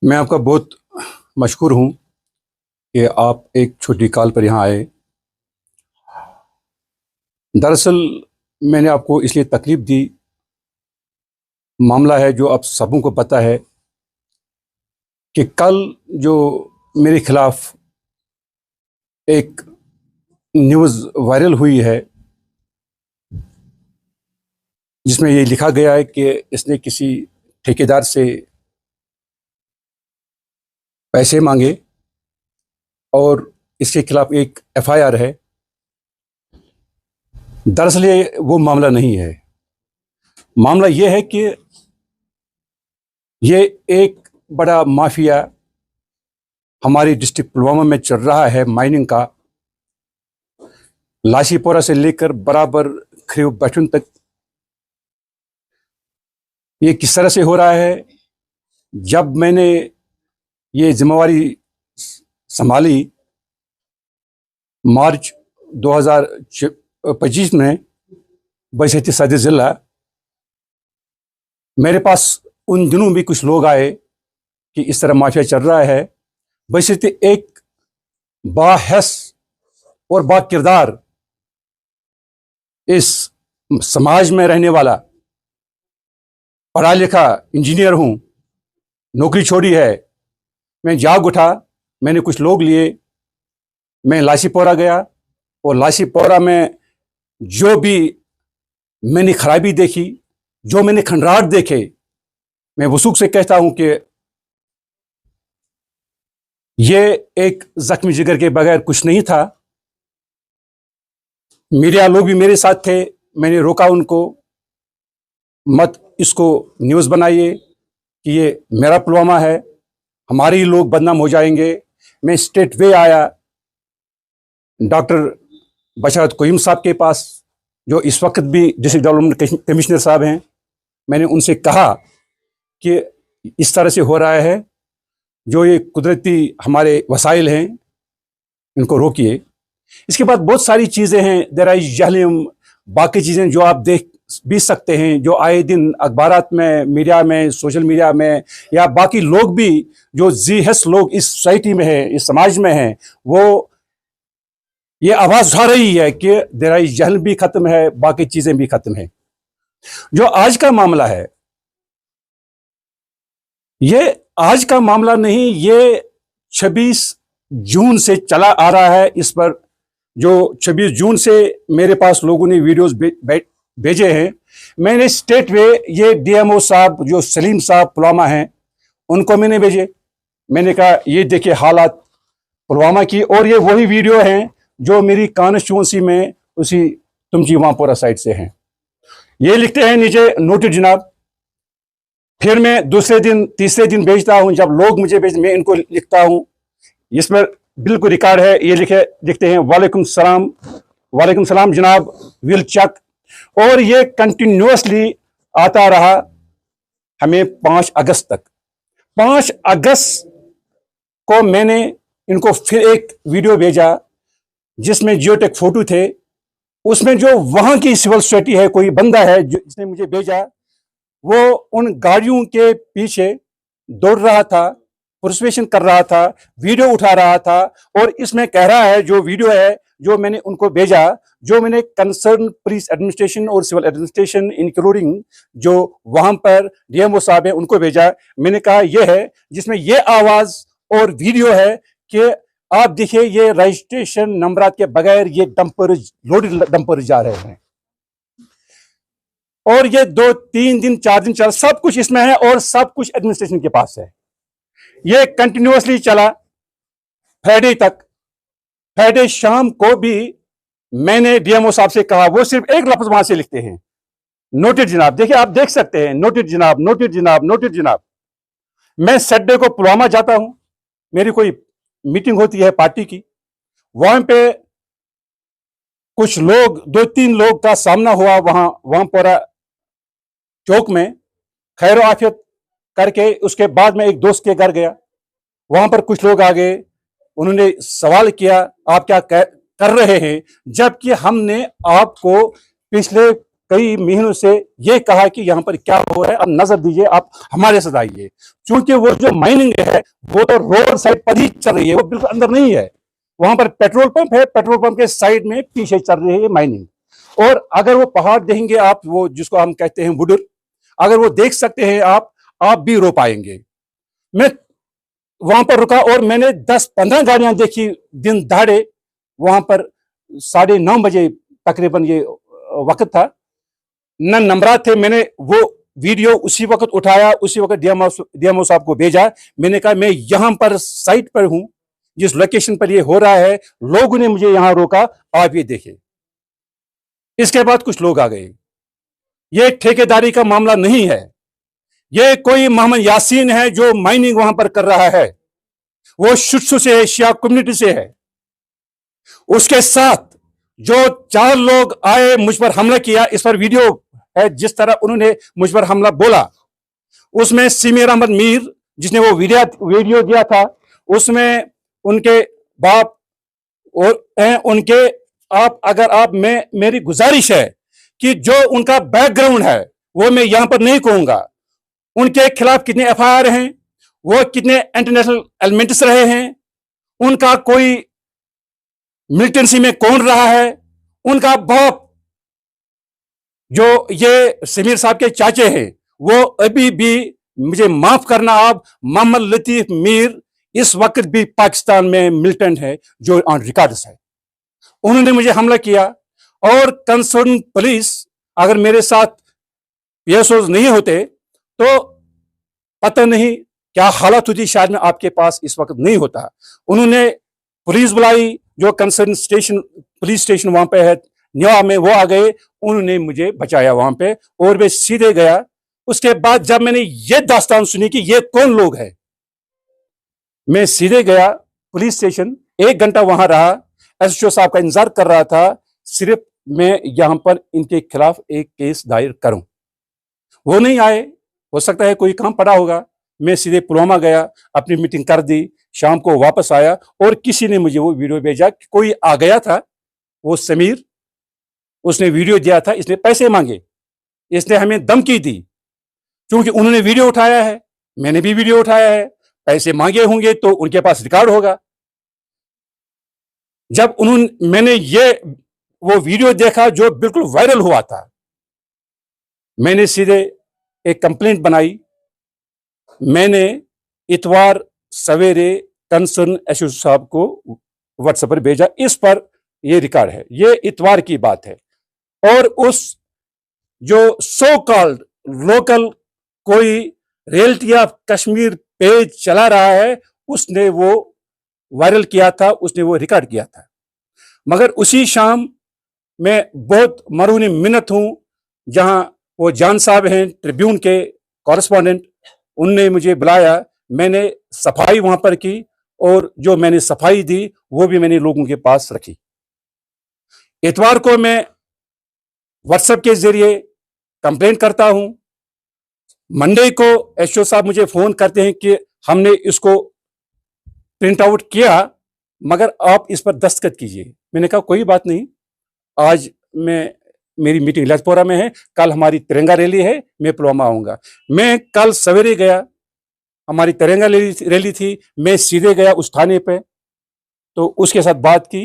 मैं आपका बहुत मशकूर हूँ कि आप एक छोटी कॉल पर यहाँ आए। दरअसल मैंने आपको इसलिए तकलीफ दी, मामला है जो आप सबों को पता है कि कल जो मेरे खिलाफ एक न्यूज़ वायरल हुई है जिसमें ये लिखा गया है कि इसने किसी ठेकेदार से पैसे मांगे और इसके खिलाफ एक एफआईआर है। दरअसल ये वो मामला नहीं है। मामला ये है कि ये एक बड़ा माफिया हमारी डिस्ट्रिक्ट पुलवामा में चल रहा है, माइनिंग का। लाशीपोरा से लेकर बराबर खरीब बैठन तक ये किस तरह से हो रहा है। जब मैंने ये जिम्मेवारी संभाली मार्च 2025 में बशहती सदर जिला, मेरे पास उन दिनों भी कुछ लोग आए कि इस तरह माफिया चल रहा है। बशहती एक बाहस और बा किरदार इस समाज में रहने वाला, पढ़ा लिखा इंजीनियर हूं, नौकरी छोड़ी है, मैं जाग उठा, मैंने कुछ लोग लिए, मैं लाशीपोरा गया और लाशीपोरा में जो भी मैंने खराबी देखी, जो मैंने खंडराट देखे, मैं वसूख से कहता हूं कि ये एक जख्मी जिगर के बगैर कुछ नहीं था। मीडिया लोग भी मेरे साथ थे, मैंने रोका उनको, मत इसको न्यूज़ बनाइए कि ये मेरा पुलवामा है, हमारे ही लोग बदनाम हो जाएंगे। मैं स्ट्रेट वे आया डॉक्टर बशरत कोयम साहब के पास, जो इस वक्त भी डिस्ट्रिक्ट डेवलपमेंट कमिश्नर साहब हैं। मैंने उनसे कहा कि इस तरह से हो रहा है, जो ये कुदरती हमारे वसाइल हैं इनको रोकिए। इसके बाद बहुत सारी चीज़ें हैं, दराइश जहलिम, बाकी चीज़ें जो आप देख भी सकते हैं, जो आए दिन अखबारात में, मीडिया में, सोशल मीडिया में, या बाकी लोग भी जो जीहस लोग इस सोसाइटी में हैं, इस समाज में हैं, वो ये आवाज़ उठा रही है कि दराइश जहल भी खत्म है, बाकी चीज़ें भी खत्म है। जो आज का मामला है, ये आज का मामला नहीं, ये 26 जून से चला आ रहा है। इस पर जो 26 जून से मेरे पास लोगों ने वीडियोस भेजे हैं, मैंने स्टेट वे ये डीएमओ साहब जो सलीम साहब पुलवामा हैं उनको मैंने भेजे। मैंने कहा ये देखिए हालात पुलवामा की, और ये वही वीडियो हैं जो मेरी कॉन्स्टिट्यूंसी में उसी तुमची वामपोरा साइड से हैं। ये लिखते हैं नीचे, नोटेड जनाब। फिर मैं दूसरे दिन तीसरे दिन भेजता हूं, जब लोग मुझे भेज, मैं इनको लिखता हूं, इस पर बिल्कुल रिकॉर्ड है। ये लिखते हैं वालेकुम सलाम जनाब, विल चेक। और ये कंटिन्यूअसली आता रहा हमें 5 अगस्त तक। 5 अगस्त को मैंने इनको फिर एक वीडियो भेजा जिसमें जियोटेक फोटो थे। उसमें जो वहां की सिविल सोसाइटी है, कोई बंदा है जिसने मुझे भेजा, वो उन गाड़ियों के पीछे दौड़ रहा था, परसुएशन कर रहा था, वीडियो उठा रहा था। और इसमें कह रहा है, जो वीडियो है जो मैंने उनको भेजा, जो मैंने कंसर्न पुलिस एडमिनिस्ट्रेशन और सिविल एडमिनिस्ट्रेशन इंक्लूडिंग जो वहां पर डीएमओ साहब है उनको भेजा। मैंने कहा यह है जिसमें यह आवाज और वीडियो है कि आप देखिए ये रजिस्ट्रेशन नंबरात के बगैर ये डंपर, लोडेड डंपर जा रहे हैं। और ये 2-3 दिन 4 दिन चला, सब कुछ इसमें है और सब कुछ एडमिनिस्ट्रेशन के पास है। ये कंटिन्यूअसली चला फ्राइडे तक। फ्राइडे शाम को भी मैंने डीएमओ साहब से कहा, वो सिर्फ एक लफ्ज वहां से लिखते हैं, नोटेड जनाब। देखिए आप देख सकते हैं, नोटेड जनाब, नोटेड जनाब, नोटेड जनाब। मैं सैटरडे को पुलवामा जाता हूं, मेरी कोई मीटिंग होती है पार्टी की, वहां पे कुछ लोग, 2-3 लोग का सामना हुआ वहां पूरा चौक में, खैर आफियत करके। उसके बाद मैं एक दोस्त के घर गया, वहां पर कुछ लोग आ गए, उन्होंने सवाल किया आप क्या कर रहे हैं, जबकि हमने आपको पिछले कई महीनों से ये कहा कि यहाँ पर क्या हो रहा है, अब नजर दीजिए, आप हमारे साथ आइए। क्योंकि वो जो माइनिंग है वो तो रोड साइड पर ही चल रही है, वो बिल्कुल अंदर नहीं है। वहां पर पेट्रोल पंप है, पेट्रोल पंप के साइड में पीछे चल रही है माइनिंग। और अगर वो पहाड़ देखेंगे आप, वो जिसको हम कहते हैं वुडर, अगर वो देख सकते हैं आप भी रो पाएंगे। मैं वहां पर रुका और मैंने 10-15 गाड़ियां देखी दिन दहाड़े वहां पर। 9:30 बजे तकरीबन ये वक्त था, न नंबरात थे। मैंने वो वीडियो उसी वक्त उठाया, उसी वक्त डीएमओ साहब को भेजा। मैंने कहा मैं यहां पर साइट पर हूं, जिस लोकेशन पर ये हो रहा है, लोगों ने मुझे यहां रोका, आप ये देखिए। इसके बाद कुछ लोग आ गए। ये ठेकेदारी का मामला नहीं है, ये कोई मोहम्मद यासीन है जो माइनिंग वहां पर कर रहा है, वो शुरू से है, शिया कम्युनिटी से है। उसके साथ जो 4 लोग आए, मुझ पर हमला किया, इस पर वीडियो है, जिस तरह उन्होंने मुझ पर हमला बोला। उसमें समीर अहमद मीर, जिसने वो वीडियो दिया था, उसमें उनके बाप और उनके मेरी गुजारिश है कि जो उनका बैकग्राउंड है वो मैं यहां पर नहीं कहूंगा। उनके खिलाफ कितने एफआईआर हैं, वो कितने इंटरनेशनल एलिमेंट्स रहे हैं, उनका कोई मिलिटेंसी में कौन रहा है, उनका बाप जो ये समीर साहब के चाचे हैं, वो अभी भी, मुझे माफ करना आप, मोहम्मद लतीफ मीर इस वक्त भी पाकिस्तान में मिलिटेंट है, जो ऑन रिकॉर्ड्स है। उन्होंने मुझे हमला किया। और कंसर्न पुलिस, अगर मेरे साथ पीएसओ नहीं होते तो पता नहीं क्या हालत होती, शायद मैं आपके पास इस वक्त नहीं होता। उन्होंने पुलिस बुलाई, जो कंसर्न स्टेशन, पुलिस स्टेशन वहां पे है न्योआ में, वो आ गए, उन्होंने मुझे बचाया वहां पे, और मैं सीधे गया। उसके बाद जब मैंने ये दास्तान सुनी कि ये कौन लोग है, मैं सीधे गया पुलिस स्टेशन। 1 घंटा वहां रहा, एसएचओ साहब का इंतजार कर रहा था, सिर्फ मैं यहां पर इनके खिलाफ एक केस दायर करूं। वो नहीं आए, हो सकता है कोई काम पड़ा होगा। मैं सीधे पुलवामा गया, अपनी मीटिंग कर दी, शाम को वापस आया, और किसी ने मुझे वो वीडियो भेजा कि कोई आ गया था, वो समीर, उसने वीडियो दिया था, इसने पैसे मांगे, इसने हमें धमकी दी। क्योंकि उन्होंने वीडियो उठाया है, मैंने भी वीडियो उठाया है, पैसे मांगे होंगे तो उनके पास रिकॉर्ड होगा। जब मैंने वो वीडियो देखा जो बिल्कुल वायरल हुआ था, मैंने सीधे एक कंप्लेंट बनाई। मैंने इतवार सवेरे कंसर्न एसएचओ साहब को व्हाट्सएप पर भेजा। इस पर ये रिकॉर्ड है, ये इतवार की बात है। और उस जो सो कॉल्ड लोकल कोई रियलिटी ऑफ कश्मीर पेज चला रहा है, उसने वो वायरल किया था, उसने वो रिकॉर्ड किया था। मगर उसी शाम मैं बहुत मरूनी मिन्नत हूं, जहां वो जान साहब हैं ट्रिब्यून के कॉरेस्पॉन्डेंट, उनने मुझे बुलाया, मैंने सफाई वहां पर की, और जो मैंने सफाई दी वो भी मैंने लोगों के पास रखी। इतवार को मैं व्हाट्सएप के जरिए कंप्लेंट करता हूं। मंडे को एसओ साहब मुझे फोन करते हैं कि हमने इसको प्रिंट आउट किया, मगर आप इस पर दस्तखत कीजिए। मैंने कहा कोई बात नहीं, आज मेरी मीटिंग लजपोरा में है, कल हमारी तिरंगा रैली है, मैं पुलवामा आऊंगा। मैं कल सवेरे गया, हमारी तिरंगा रैली थी, मैं सीधे गया उस थाने पे, तो उसके साथ बात की।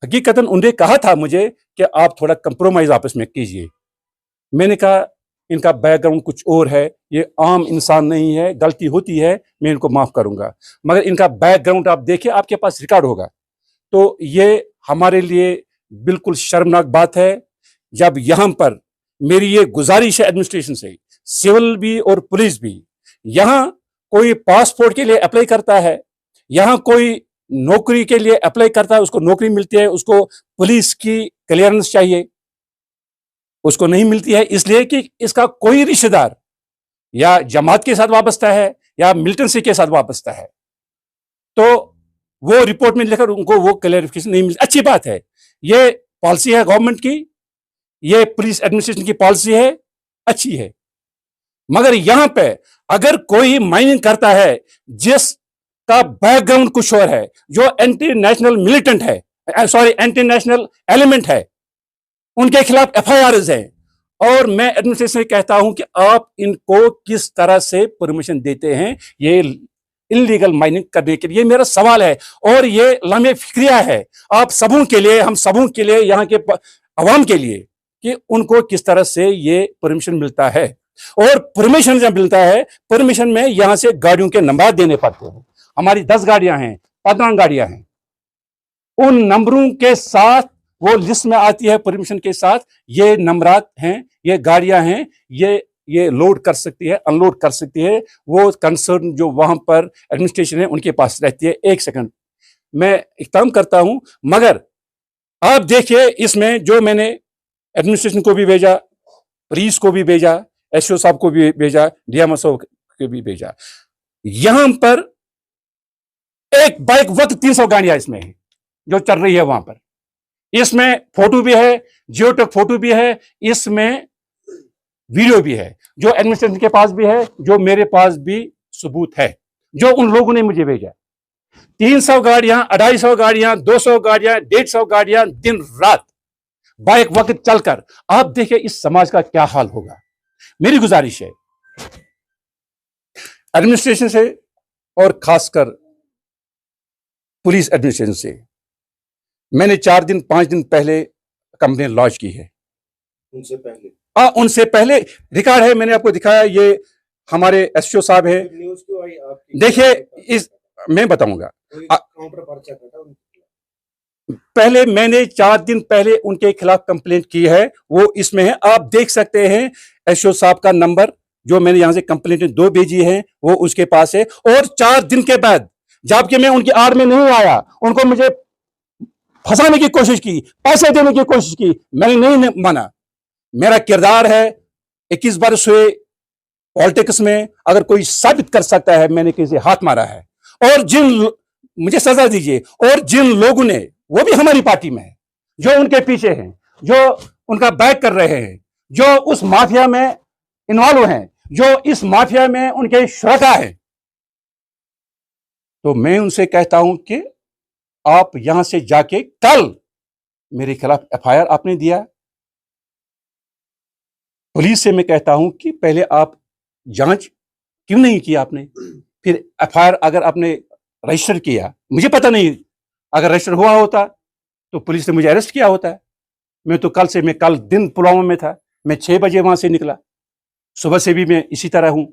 हकीकतन उन्होंने कहा था मुझे कि आप थोड़ा कंप्रोमाइज आपस में कीजिए। मैंने कहा इनका बैकग्राउंड कुछ और है, ये आम इंसान नहीं है, गलती होती है, मैं इनको माफ करूंगा, मगर इनका बैकग्राउंड आप देखिए, आपके पास रिकॉर्ड होगा। तो ये हमारे लिए बिल्कुल शर्मनाक बात है। जब यहां पर मेरी ये गुजारिश है एडमिनिस्ट्रेशन से, सिविल भी और पुलिस भी, यहां कोई पासपोर्ट के लिए अप्लाई करता है, यहां कोई नौकरी के लिए अप्लाई करता है, उसको नौकरी मिलती है, उसको पुलिस की क्लियरेंस चाहिए, उसको नहीं मिलती है, इसलिए कि इसका कोई रिश्तेदार या जमात के साथ वाबस्ता है या मिलिटेंसी के साथ वाबस्ता है, तो वो रिपोर्ट में लेकर उनको वो क्लैरिफिकेशन नहीं मिलती। अच्छी बात है, ये पॉलिसी है गवर्नमेंट की, ये पुलिस एडमिनिस्ट्रेशन की पॉलिसी है, अच्छी है। मगर यहां पे अगर कोई माइनिंग करता है जिसका बैकग्राउंड कुछ और है, जो एंटी नेशनल मिलिटेंट है, एंटी नेशनल एलिमेंट है, उनके खिलाफ एफआईआर है, और मैं एडमिनिस्ट्रेशन से कहता हूं कि आप इनको किस तरह से परमिशन देते हैं ये इलीगल माइनिंग करने के लिए। मेरा सवाल है और ये लम्हे फिक्रिया है आप सबों के लिए, हम सबों के लिए, यहाँ के अवाम के लिए, कि उनको किस तरह से ये परमिशन मिलता है। और परमिशन जब मिलता है, परमिशन में यहां से गाड़ियों के नंबर देने पड़ते हैं। हमारी 10 गाड़ियां हैं, 15 गाड़ियां हैं, उन नंबरों के साथ वो लिस्ट में आती है परमिशन के साथ, ये नंबरात हैं, ये गाड़ियां हैं, ये लोड कर सकती है, अनलोड कर सकती है। वो कंसर्न जो वहां पर एडमिनिस्ट्रेशन है उनके पास रहती है। एक सेकंड मैं इख्तिताम करता हूं, मगर आप देखिए इसमें जो मैंने एडमिनिस्ट्रेशन को भी भेजा, पुलिस को भी भेजा, एसओ साहब को भी भेजा, डीएम साहब को भी भेजा, यहां पर एक बाइक वक्त 300 गाड़ियां इसमें है जो चल रही है वहां पर। इसमें फोटो भी है, जियोटेक फोटो भी है, इसमें वीडियो भी है, जो एडमिनिस्ट्रेशन के पास भी है, जो मेरे पास भी सबूत है, जो उन लोगों ने मुझे भेजा। 300 गाड़ियां, 250 गाड़ियां, 200 गाड़ियां, 150 गाड़ियां दिन रात बाइक वक्त चलकर, आप देखिए इस समाज का क्या हाल होगा। मेरी गुजारिश है एडमिनिस्ट्रेशन से और खासकर पुलिस एडमिनिस्ट्रेशन से, मैंने 4 दिन 5 दिन पहले कंप्लेन लॉन्च की है। उनसे पहले रिकॉर्ड है, मैंने आपको दिखाया, ये हमारे एसओ साहब है। देखिए इस मैं बताऊंगा, पहले मैंने 4 दिन पहले उनके खिलाफ कंप्लेंट की है, वो इसमें है, आप देख सकते हैं एसओ साहब का नंबर जो मैंने यहां से कंप्लेंट 2 भेजी है वो उसके पास है। और 4 दिन के बाद जबकि मैं उनकी आड़ में नहीं आया, उनको मुझे फंसाने की कोशिश की, पैसे देने की कोशिश की, मैंने नहीं माना। मेरा किरदार है 21 वर्ष हुए पॉलिटिक्स में, अगर कोई साबित कर सकता है मैंने किसी हाथ मारा है, और मुझे सजा दीजिए, और जिन लोगों ने, वो भी हमारी पार्टी में है, जो उनके पीछे हैं, जो उनका बैक कर रहे हैं, जो उस माफिया में इन्वॉल्व हैं, जो इस माफिया में उनके श्रोता हैं, तो मैं उनसे कहता हूं कि आप यहां से जाके कल मेरे खिलाफ एफआईआर आपने दिया, पुलिस से मैं कहता हूं कि पहले आप जांच क्यों नहीं की आपने, फिर एफआईआर अगर आपने रजिस्टर किया, मुझे पता नहीं, अगर रजिस्टर हुआ होता तो पुलिस ने मुझे अरेस्ट किया होता। मैं कल दिन पुलवामा में था, मैं 6 बजे वहां से निकला, सुबह से भी मैं इसी तरह हूं,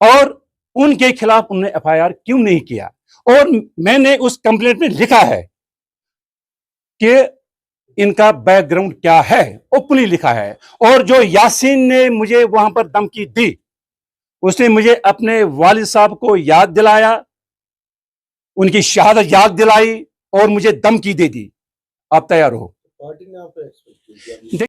और उनके खिलाफ उन्होंने एफआईआर क्यों नहीं किया। और मैंने उस कंप्लेंट में लिखा है कि इनका बैकग्राउंड क्या है, ओपनली लिखा है। और जो यासीन ने मुझे वहां पर धमकी दी, उसने मुझे अपने वालिद साहब को याद दिलाया, उनकी शहादत याद दिलाई और मुझे धमकी दे दी, आप तैयार हो। पार्टी ने आप